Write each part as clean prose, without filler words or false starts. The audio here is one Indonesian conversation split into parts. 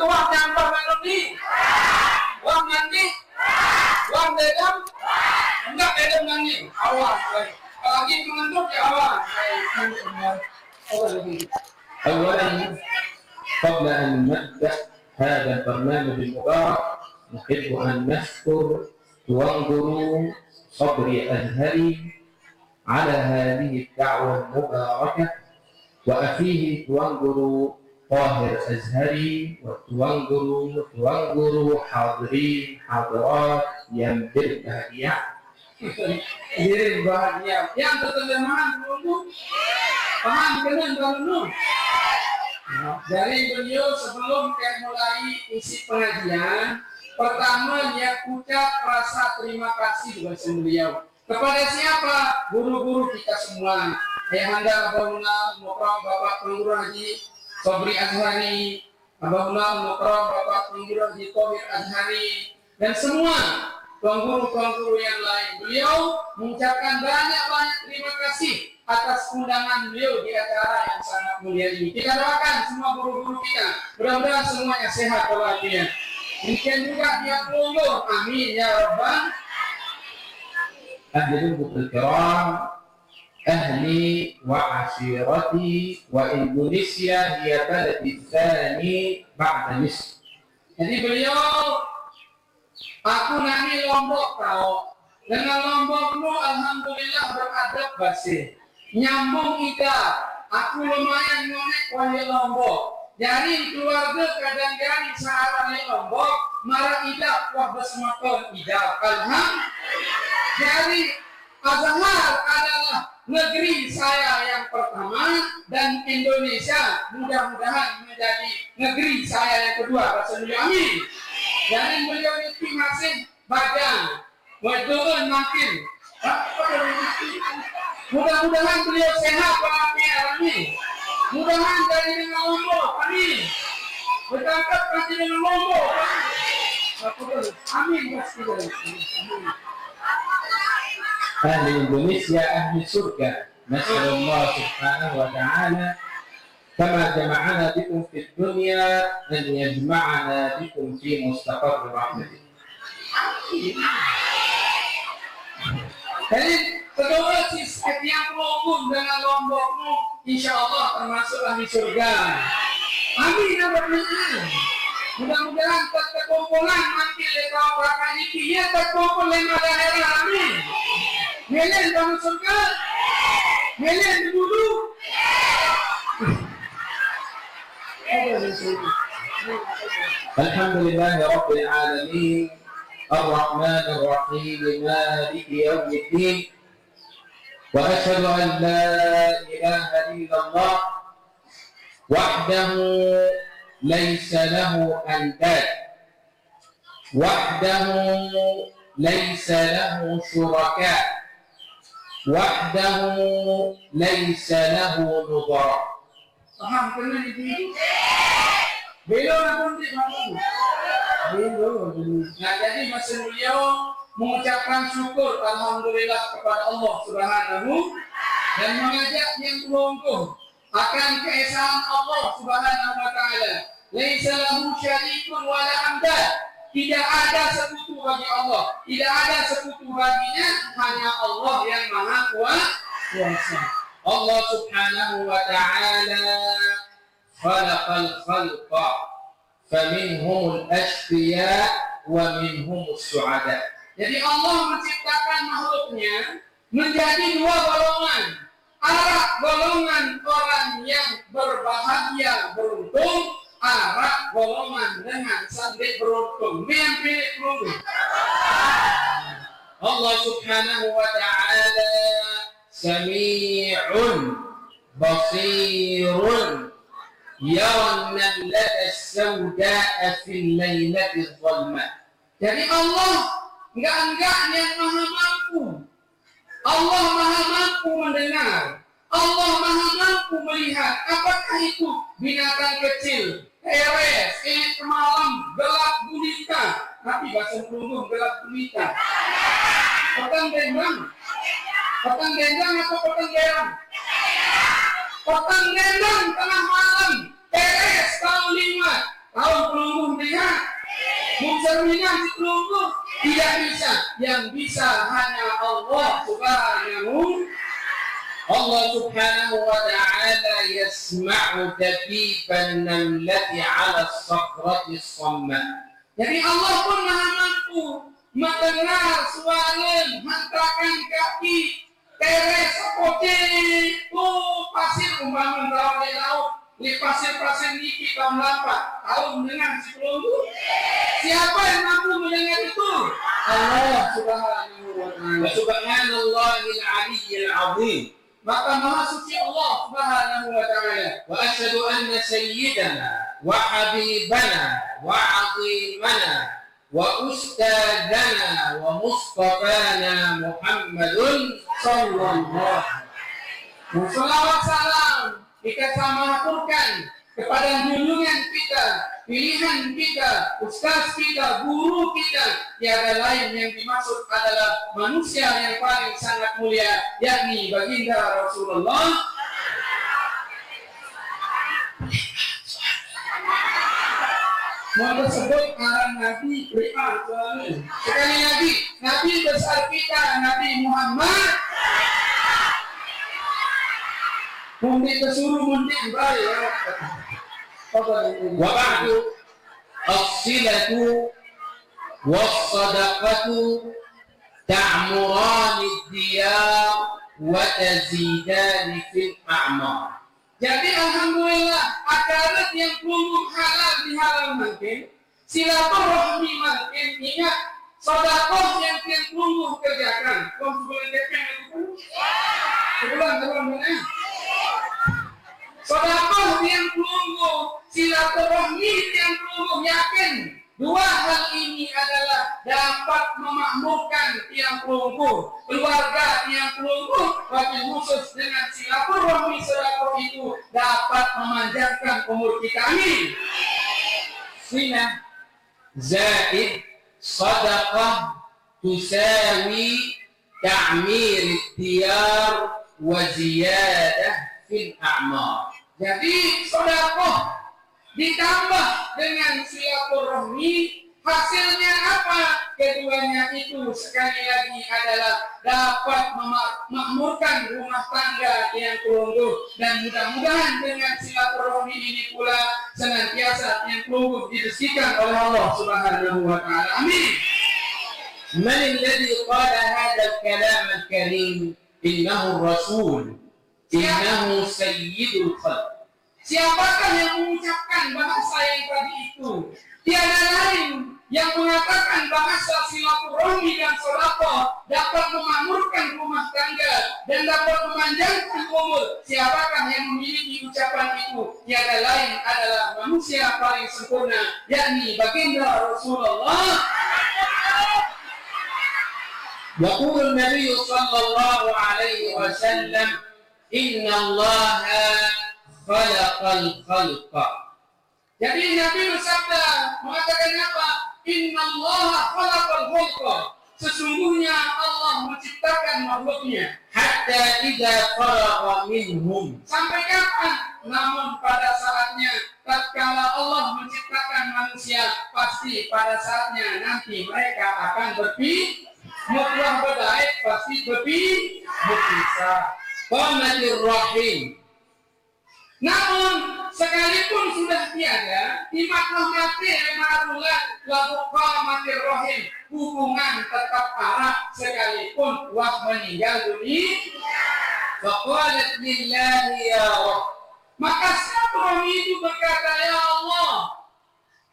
uang nyampah melodi, uang mandi, uang dedam, enggak dedam mandi, awas. Lagi mengendut ya awas. أولا قبل أن نبدأ هذا البرنامج المبارك نحب أن نشكر توانغورو صبري أزهري على هذه الدعوة المباركة وأخيه توانغورو طاهر أزهري وتوانغورو حاضرين حاضرات yang berbahagia. Berbahagia. Yang terjemahan dulu. Paham dengan dulu. Dari beliau sebelum kita mulai isi pengajian, pertama dia ucap rasa terima kasih kepada beliau. Kepada siapa? Guru-guru kita semua. Ayahanda Abahullah Mukram Bapak Pengurus Haji Sobri Azhari, Abahullah Mukram Bapak Pengurus Haji Tobir Azhari, dan semua guru-guru yang lain. Beliau mengucapkan banyak-banyak terima kasih atas undangan beliau di acara yang sangat mulia ini. Kita doakan semua guru-guru kita, mudah-mudahan semuanya sehat walafiat. Demikian juga dia pelunggur, amin ya rabbal. أهل الكرام أهلي وعشيرتي وإندونيسيا هي بلدي الثاني بعد مصر. Jadi beliau, aku nami Lombok kau. Dengan Lombokmu alhamdulillah beradab basih. Nyambung ida. Aku lumayan ngonek wahai Lombok. Dari keluarga kadang-kadang sahabat Lombok marah ida wah bersemakon ida. Jadi Azhar adalah negeri saya yang pertama dan Indonesia mudah-mudahan menjadi negeri saya yang kedua. Rasulullah amin. Jadi beliau itu masih badan, waduh makin. Mudah-mudahan beliau sehat walafiat amin. Mudah-mudahan dari dengan Lombok amin. Berangkat pasti dengan Lombok amin. Amin. أهل إندونيسيا أهل سرقة نسأل الله سبحانه وتعالى كما جمعنا بكم في الدنيا أن يجمعنا بكم في مستقر رحمته. Jadi kedua setiap rukun dengan Lombokmu insya Allah termasuk ahli surga. Amin ya rabbal alamin. Mudah-mudahan terkumpulan nanti lepas berapa ini dia terkumpul 5 daerah amin. Melen bangun surga, melen dulu. Alhamdulillah Rabbil Alamin Ar-Rahman Ar-Rahim Maliki Yawmiddin wa asyhadu an la ilaha illallah wahdahu laysa lahu andad wahdahu laysa lahu syuraka wahdahu laysa lahu nudhara. Paham kena ini? Belum pun belum. Nah jadi masih beliau mengucapkan syukur alhamdulillah kepada Allah Subhanahu dan mengajak yang beruntung akan keesaan Allah Subhanahu wa taala. Laisa lahu syarikun wa la amdad. Tidak ada sekutu bagi Allah. Tidak ada sekutu baginya, hanya Allah yang maha kuasa. Allah Subhanahu wa ta'ala khalaqal khalqa faminhumul ashqiya wa minhumus su'ada. Jadi Allah menciptakan makhluknya menjadi 2 golongan. Ada golongan orang yang berbahagia beruntung, ada golongan dengan sandi beruntung. Mimpi beruntung. Allah Subhanahu wa ta'ala sami'un basirun yaran namlata as-sawda'a fil lailati adh-dhalma. Jadi Allah enggak-enggaknya maha mampu. Allah maha mampu mendengar. Allah maha mampu melihat. Apakah itu binatang kecil, teres, ini malam, gelap gulita. Tapi bahasa pelunggung gelap gulita. Petang dendang. Petang dendang atau petang gerang? Petang dendang tengah malam, teres tahun 5. Tahu pelungguh dengan mencerminkan si pelungguh tidak bisa. Yang bisa hanya Allah Subhanahu. Allah Subhanahu wa ta'ala yasma'u dabiban namlati 'ala as-sakhrati as-samma. Jadi Allah pun maha mampu mendengar suara hentakan kaki teres sepoce itu pasir umpama di laut di pasir-pasir niki tahun lambat tahu mendengar si pelungguh. Siapa yang mampu mendengar itu? Allah Subhanahu wa ta'ala. Subhanallahil 'aliyyil 'azim. Maka maha suci Allah Subhanahu wa ta'ala. Wa asyhadu anna sayyidana wa habibana wa 'azimana wa ustadzana wa mustafana Muhammadun sallallahu alaihi wasallam. Salawat salam kita samaturkan kepada junjungan kita, pilihan kita, ustaz kita, guru kita. Tiada lain yang dimaksud adalah manusia yang paling sangat mulia, yakni baginda Rasulullah. Mau tersebut arah Nabi beriman selalu. Sekali lagi, Nabi besar kita, Nabi Muhammad. Mungkin kesuruh mungkin baik. Wa ba'du as-silatu was-sadaqatu ta'murani ad-diyar wa tazidani fil a'mar. Jadi alhamdulillah akarat yang pelungguh halal dihalalkan, silaturahmi makin ingat sedekah yang pelungguh kerjakan. Kau sebelum dekeng itu sebelum mana? Sedekah yang pelungguh, silaturahmi yang pelungguh yakin. Dua hal ini adalah dapat memakmurkan tiang pelungguh, keluarga tiang pelungguh, wabil khusus dengan silaturahmi sedekah itu dapat memanjangkan umur kita. Amin. Sina zaid sadaqah tusawi ta'mir diyar wa ziyadah fil a'mar. Jadi sedekah ditambah dengan silaturahmi, hasilnya apa? Keduanya itu sekali lagi adalah dapat memakmurkan rumah tangga yang pelungguh, dan mudah-mudahan dengan silaturahmi ini pula senantiasa yang pelungguh dibersihkan oleh Allah Subhanahu wa ta'ala. Amin. Man alladhi qala hadha al-kalam al-karim innahu rasul innahu sayyidul khalq. Siapakah yang mengucapkan bahasa yang tadi itu? Tiada lain yang mengatakan bahasa silaturahmi dan sedekah dapat memakmurkan rumah tangga dan dapat memanjangkan umur. Siapakah yang memiliki ucapan itu? Tiada lain adalah manusia paling sempurna, yakni baginda Rasulullah. Yaqulu Nabi sallallahu alaihi wasallam, inna Allah khalaqal khalqa. Jadi Nabi bersabda mengatakan apa? Innallaha khalaqal khalqa. Sesungguhnya Allah menciptakan makhluknya. Hatta idza faragha minhum. Sampai kapan? Namun pada saatnya, tatkala Allah menciptakan manusia, pasti pada saatnya nanti mereka akan berpisah, pasti berpisah. Qamatir rahim. Namun sekalipun sudah tiada, di makhluk mati ma'rulah lalu qamatir rahim, hubungan tetap erat sekalipun wah meninggal dunia. Faqalat lillahi ya Rabb. Maka silaturahmi itu berkata, ya Allah,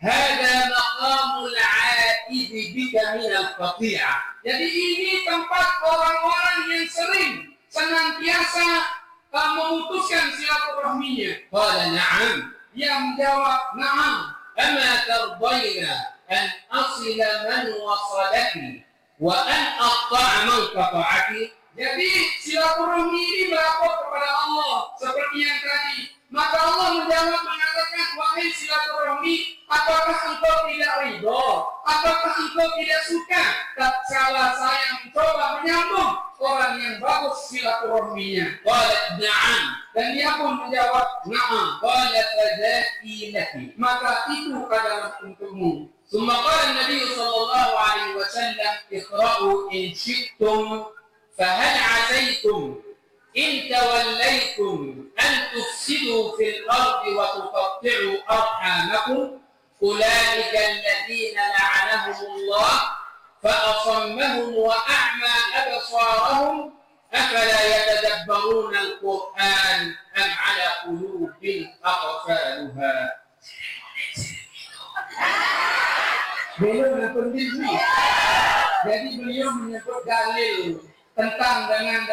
hada maqamul 'aid bika min al-qati'ah. Jadi ini tempat orang-orang yang sering senantiasa memutuskan silaturahminya. Qala na'am. Dia menjawab, na'am. Ama tardayna an asila man wasalaki wa an aqta'a man qata'aki. Jadi silaturahmi ini melapor kepada Allah seperti yang tadi. Maka Allah menjawab mengatakan, wahai silaturahmi, apakah engkau tidak ridho? Apakah engkau tidak suka? Tatkala saya mencoba menyambung orang yang bagus silaturahminya. Qalat na'am. Dan dia pun menjawab, na'am. Qalat fadhaki laki. Maka itu adalah untukmu. ثم قال النبي صلى الله عليه وسلم اقرأوا إن شئتم فهل عسيتم إن توليتم أن تفسدوا في الأرض وتقطعوا أرحامكم أولئك الذين لعنهم الله فأصمهم وأعمى أبصارهم أفلا يتدبرون القرآن أم على قلوب أقفالها. Beliau berpendidik. Jadi beliau menyebut dalil tentang dengan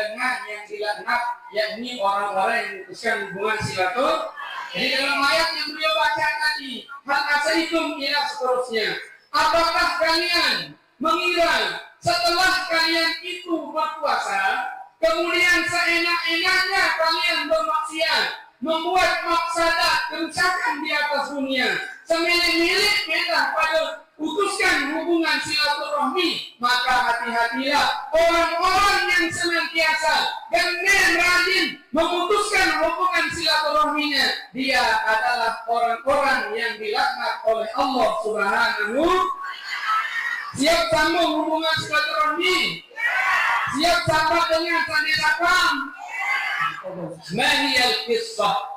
yang dilaknat, yakni orang-orang yang memutuskan hubungan silaturahmi. Jadi dalam ayat yang beliau baca tadi, hal asaitum ila seterusnya. Apakah kalian mengira setelah kalian itu berpuasa, kemudian seenak-enaknya kalian bermaksiat, membuat maksadah kerusakan di atas dunia, semilik-milik kita pada putuskan hubungan silaturahmi, maka hati-hatilah orang-orang yang senantiasa dan rajin memutuskan hubungan silaturahminya. Dia adalah orang-orang yang dilaknat oleh Allah Subhanahu. Siap sambung hubungan silaturahmi? Siap sahabat dengan sandi rakam? Ma hiya al-qissah?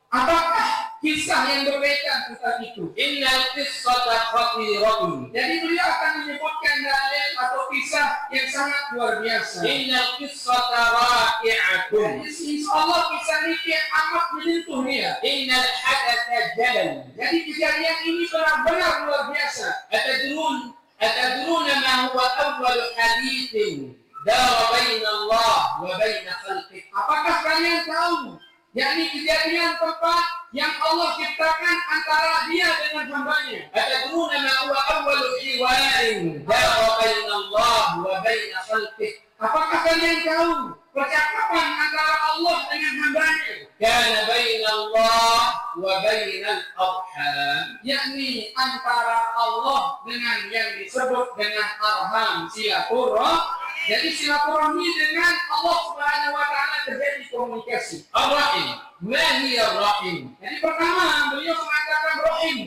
Apakah kisah yang berbeda tentang itu? Innal qissata khatiratun. Jadi beliau akan menyebutkan dalil atau kisah yang sangat luar biasa. Innal qissata raqi'atun. Jadi insyaallah kisah ini yang amat menyentuh dia. Innal hadatha jabal. Jadi kejadian ini benar-benar luar biasa. Atadruna ma huwa awwal hadithin dara baina Allah wa baina khalqihi. Apakah kalian tahu? Yakni kejadian tempat yang Allah ciptakan antara dia dengan hambanya. Atadruna ma huwa awwal hiwarin dara baina Allah wa baina khalqihi. Apakah kalian tahu percakapan antara Allah dengan hambanya? Kana baina Allah wa baina al-arham. Yakni antara Allah dengan yang disebut dengan arham, silaturahmi. Jadi silaturahmi dengan Allah Subhanahu wa taala terjadi komunikasi. Ar-rahim. Ma hiya ar-rahim? Jadi pertama beliau mengatakan rahim.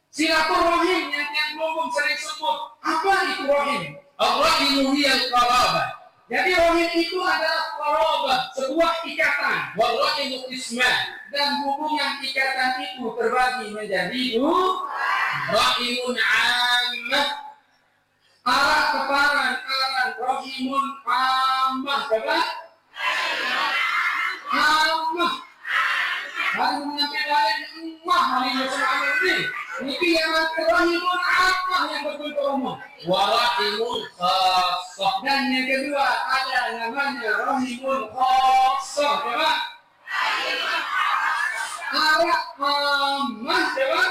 Silaturahim yang belum sering sebut. Apa itu rahim? Ar-rahim hiya al-qarabah. Jadi rahim itu adalah qarabah, sebuah ikatan. Wal-rahim isman. Dan hubungan ikatan itu terbagi menjadi dua. Rahimun 'ammah. Arah keparan, rahimun ammah, coba. Ammah. Lalu menyampai balik emmah, hari bersama ini. Ini yang rahimun ammah yang betul umum. Wa rahimun khassah. Dan yang kedua ada namanya rahimun khassah, coba. Arah ammah, coba.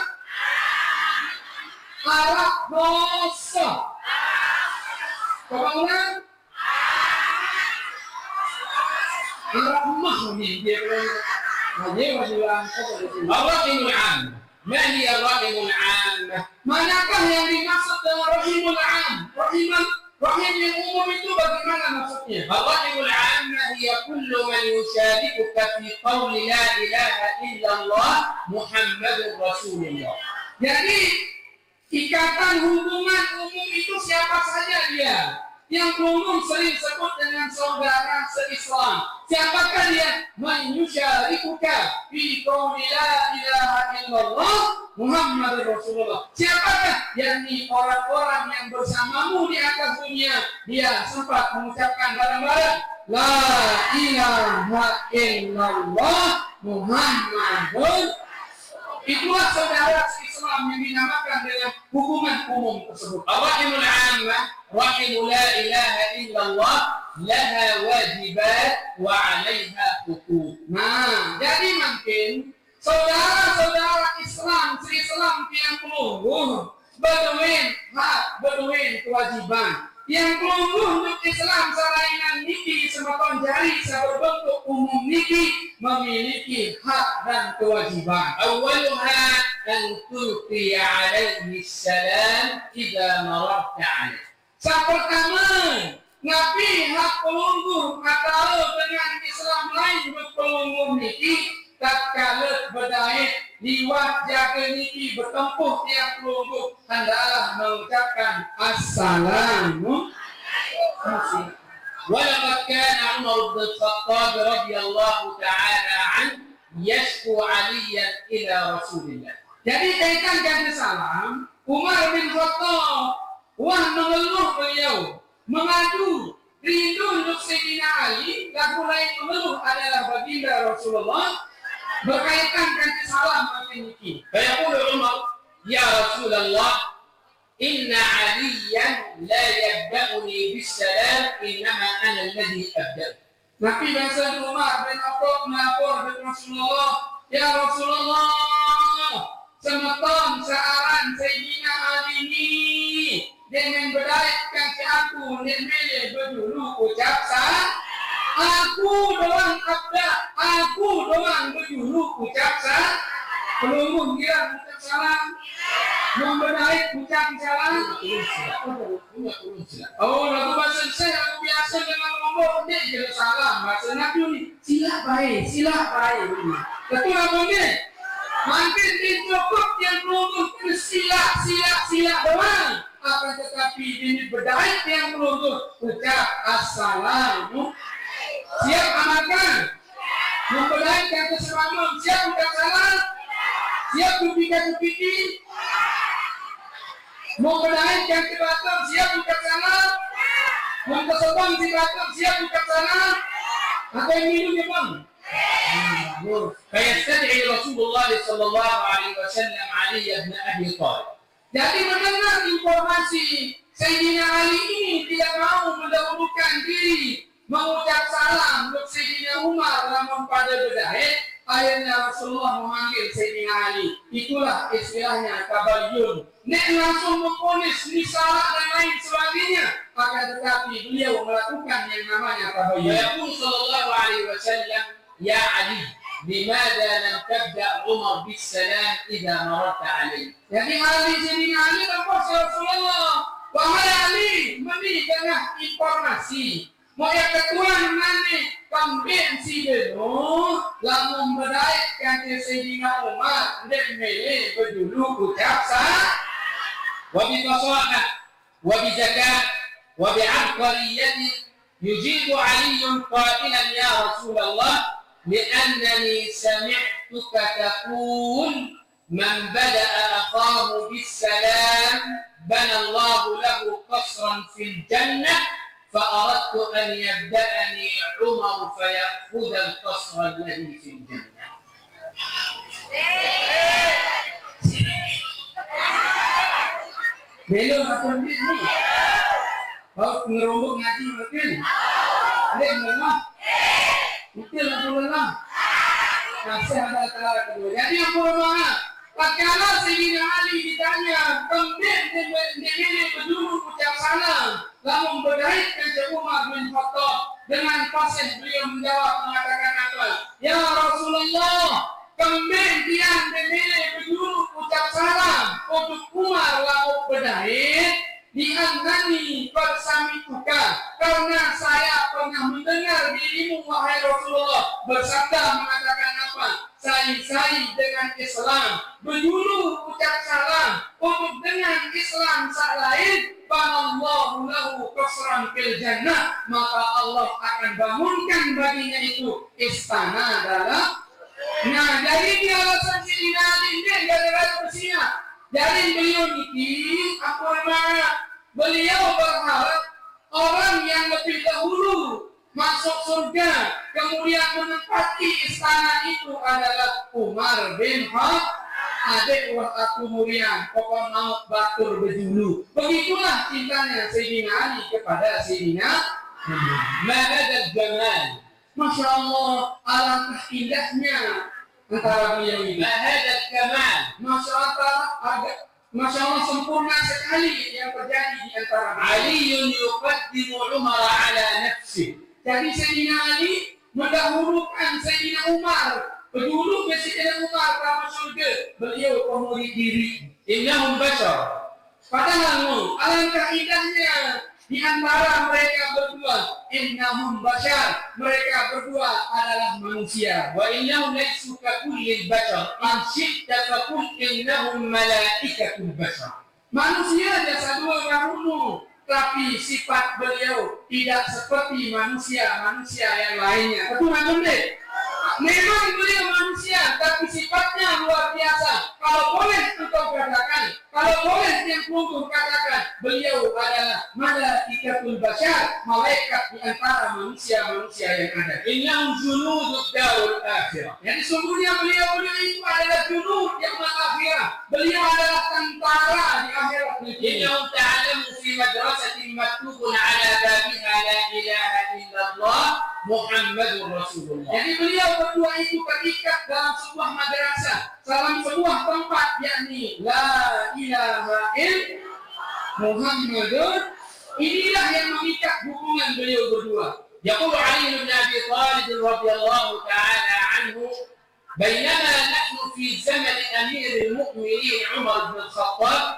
Arah khassah. Coba ulang. Rahmah ini dia masih ulang. Ar-rahimul 'am. Ma hiya ar-rahimul 'am? Manakah yang dimaksud dengan rahimul 'am? Rahim yang umum itu bagaimana maksudnya? Ar-rahimul 'am hiya kullu man yusharikuka fi qawli la ilaha illallah Muhammadur Rasulullah. Jadi ikatan hubungan umum itu siapa saja dia. Yang umum sering disebut dengan saudara se-Islam. Siapakah dia? Man yusyarikuka fi qawli la ilaha illallah Muhammadur Rasulullah. Siapakah? Yakni orang-orang yang bersamamu di atas dunia. Dia sempat mengucapkan bareng-bareng la ilaha illallah Muhammadur. Itulah saudara Islam yang dinamakan dengan hubungan umum tersebut. Ar-rahimul 'ammah, rahim la ilaha illallah, laha wajibat wa 'alaiha huquq. Nah, jadi mungkin saudara-saudara Islam, se-Islam yang pelungguh, berduin hak, berduin kewajiban. yang kelungguh untuk Islam sarainan niki semeton jari berbentuk umum niki memiliki hak dan kewajiban. Awwaluha an tulqi alaihi salam idza mararta alaihi. Yang pertama, ngapi hak pelungguh atau dengan Islam lain berpelungguh niki tatkala berdait liwat jaga niki bertempuh tiang pelungguh hendaklah mengucapkan assalamualaikum. ولقد كان عمر بن الخطاب رضي الله تعالى عنه يشكو عليا إلى رسول الله. Jadi kaitan jaga salam, Umar bin Khattab mengeluh beliau, mengadu rindu untuk Sayyidina Ali, dan mulai mengeluh adalah baginda Rasulullah berkaitan dengan salam ini. فيقول عمر يا رسول الله إن عليا لا يبدأني بالسلام إنما أنا الذي أبدأ. Nabi bahasa Umar bin Khattab melapor kepada Rasulullah, ya Rasulullah, semeton searan Sayyidina Ali ini dengan berdaitkan ke aku dan milih berdulu ucap salam. Aku doang berdulu ucap salam. Pelungguh kira ucap salam. Memberdait ucap salam. Oh, lagu bahasa saya aku biasa dengan ngomong dia jadi salam. Bahasa Nabi ni sila baik. Betul apa ni? Makin dicukup yang pelungguh itu sila doang. Akan tetapi ini berdait yang pelungguh ucap assalamualaikum. Siap amalkan. Memberdaitkan keselamatan. Siap ucap salam. Siap kupika-kupiki. Memberdaitkan ke batam. Siap ucap salam. Mempersobang di batam. Siap ucap salam. Apa yang minum ya bang? فيستدعي رسول الله صلى الله عليه وسلم علي بن أبي طالب. Jadi mendengar informasi Sayyidina Ali ini tidak mau mendahulukan diri mengucap salam untuk Sayyidina Umar namun pada berdait, akhirnya Rasulullah memanggil Sayyidina Ali. Itulah istilahnya tabayyun. Nek langsung memponis ni salah dan lain sebagainya, akan tetapi beliau melakukan yang namanya tabayyun. ويقول صلى الله عليه وسلم يا علي لماذا لم تبدأ عمر بالسلام إذا مررت عليه. Jadi Ali Sayyidina Ali terpaksa Rasulullah, wahai Ali, memberikan informasi. Mau yang ketua nanti kambing si Beno lalu memberdaitkan Sayyidina Umar dan milih berdulu ucap salam. وبفصاحة وبذكاء وبعبقرية يجيب علي قائلا يا رسول الله لأنني سمعتك تقول من بدأ أخاه بالسلام بنى الله له قصرا في الجنة فأردت أن يبدأني عمر فيأخذ القصر الذي في الجنة. Belum apa ni? Kau ngerombok ngaji mungkin? Ada memang? Betul atau memang? Masih ada cara kedua. Jadi yang pertama, tatkala Sayyidina Ali ditanya, kemudian dia berdulu ucap salam, lalu berdaitkan ke Umar bin Khattab dengan fasih beliau menjawab mengatakan apa? Ya Rasulullah, kemudian dia berdulu ucap salam untuk Umar lalu berdait diandani bersami tuka karena saya pernah mendengar dirimu wahai Rasulullah bersabda mengatakan apa? Saya dengan Islam berdulu ucap salam untuk dengan Islam lain banallahu lahu qasran fil jannah, maka Allah akan bangunkan baginya itu istana dalam. Nah, jadi dia alasan Sayyidina Ali dia gara-gara bersiap. Jadi beliau ini beliau berharap orang yang lebih dahulu masuk surga kemudian menempati istana itu adalah Umar bin Khattab. Adik aku Murian, pokok maut batur berdulu. Begitulah cintanya Sayyidina Ali kepada Sayyidina Mahadal Jamal. Masya Allah, alangkah indahnya antara beliau ini. Mahadal Kamal. Masya Allah, Masya Allah, sempurna sekali yang terjadi di antara Ali yuqaddimu Umar ala nafsi. Jadi Sayyidina Ali mendahulukan Sayyidina Umar. Pendulu Sayyidina Umar ke surga, beliau pemuri diri. Innahum bashar. Padahal alangkah indahnya di antara mereka berdua. Innahum bashar, mereka berdua adalah manusia. Wa innahum laysu ka kullil bashar. In syi'ta faqul innahum malaikatul bashar. Manusia jasa dua dahulu, tapi sifat beliau tidak seperti manusia yang lainnya. Betul betul. Memang beliau manusia, tapi sifatnya luar biasa. Kalau boleh engkau katakan, kalau boleh yang pelungkur katakan, beliau adalah malaikatul bashar, malaikat di antara manusia yang ada. Innahum junudud darul akhirah. Jadi sungguhnya beliau itu adalah junud yang akhirah. Beliau adalah tentara di akhirat. Innahum ta'alamu fi madrasatin maktubun ala babiha la ilaha illallah Muhammadur Rasulullah. Jadi beliau berdua itu terikat dalam sebuah madrasah, dalam sebuah tempat, yakni la ilaha illallah Muhammadur. Inilah yang mengikat hubungan beliau berdua. Yaqulu Ali bin Abi Thalib radhiyallahu ta'ala anhu, بينما نحن في زمن أمير المؤمنين عمر بن الخطاب